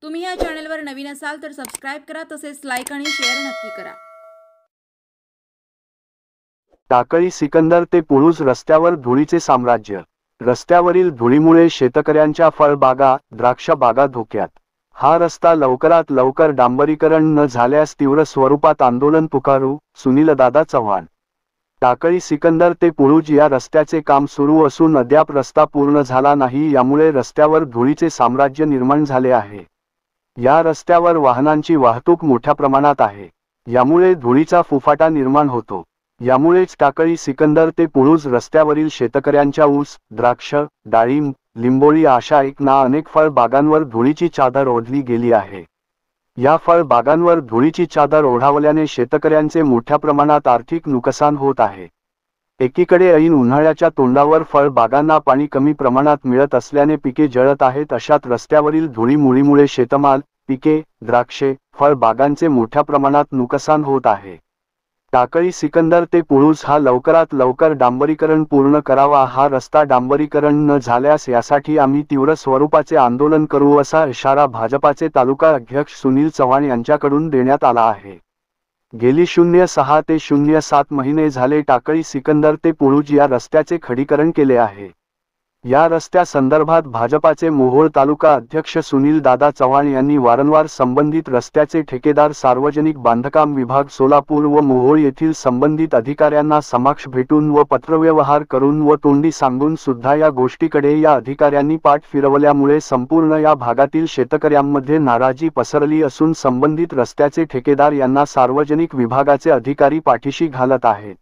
तुम्ही या चॅनलवर नवीन असाल तर सबस्क्राइब करा, तसेच लाईक आणि शेअर नक्की करा। टाकळी सिकंदर ते पुळूज रस्त्यावर धुळीचे साम्राज्य। रस्त्यावरील धुळीमुळे शेतकऱ्यांच्या फळबागा, द्राक्ष बागा धोक्यात। हा रस्ता लवकरात लवकर डांबरीकरण न झाल्यास तीव्र स्वरूपात आंदोलन पुकारू, सुनीलदादा चव्हाण। टाकळी सिकंदर ते पुळूज या रस्त्याचे काम सुरू असून अद्याप रस्ता पूर्ण झाला नाही, यामुळे रस्त्यावर धुळीचे साम्राज्य निर्माण झाले आहे। या रस्त्यावर वाहनांची वाहतूक मोठ्या प्रमाणात आहे, यामुळे धुळीचा फुफाटा निर्माण होतो। यामुळेच टाकळी सिकंदर ते पुळूज रस्त्यावरील शेतकऱ्यांच्या ऊस, द्राक्ष, डाळिंब, लिंबोळी अशा अनेक फळ बागांवर धुळीची चादर ओढली गेली आहे। या फळ बागांवर धुळीची चादर ओढावल्याने शेतकऱ्यांचे मोठ्या प्रमाणात आर्थिक नुकसान होत आहे। एकीकडे ऐन उन्हाळ्याच्या तोंडावर फळ बागांना पाणी कमी प्रमाणात मिळत असल्याने पिके जळत आहेत, अशात रस्त्यावरील धुळीमुळे शेतमाल, पिके, द्राक्षे, फळ बागांचे मोठ्या प्रमाणात नुकसान होत आहे। टाकळी सिकंदर ते पुळूज हा लवकरात लवकर डांबरीकरण पूर्ण करावा। हा रस्ता डांबरीकरण न झाल्यास यासाठी आम्ही तीव्र स्वरूपाचे आंदोलन करू, असा इशारा भाजपाचे तालुका अध्यक्ष सुनील चव्हाण यांच्याकडून देण्यात आला आहे। गेली 06 ते 07 महिने झाले टाकळी सिकंदर ते पुळूज या रस्त्याचे खडीकरण केले आहे। या रस्त्या संदर्भात भाजपाचे मोहोळ तालुका अध्यक्ष सुनील दादा चव्हाण यांनी वारंवार संबंधित रस्त्याचे ठेकेदार, सार्वजनिक बांधकाम विभाग सोलापूर व मोहोळ येथील संबंधित अधिकाऱ्यांना समक्ष भेटून व पत्रव्यवहार करून व तोंडी सांगून सुद्धा या गोष्टीकडे या अधिकाऱ्यांनी पाठ फिरवल्यामुळे संपूर्ण या भागातील शेतकऱ्यांमध्ये नाराजी पसरली असून संबंधित रस्त्याचे ठेकेदार यांना सार्वजनिक विभागाचे अधिकारी पाठीशी घालत आहेत।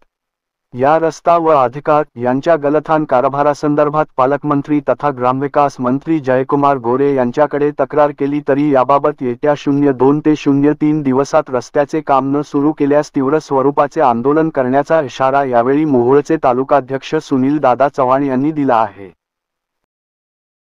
या रस्ता व अधिकार यांच्या गलथान कारभारासंदर्भात पालकमंत्री तथा ग्रामविकास मंत्री जयकुमार गोरे यांच्याकडे तक्रार केली, तरी याबाबत येत्या 02 ते 03 दिवसात रस्त्याचे काम न सुरू केल्यास तीव्र स्वरूपाचे आंदोलन करण्याचा इशारा यावेळी मोहोळचे तालुकाध्यक्ष सुनील दादा चव्हाण यांनी दिला आहे।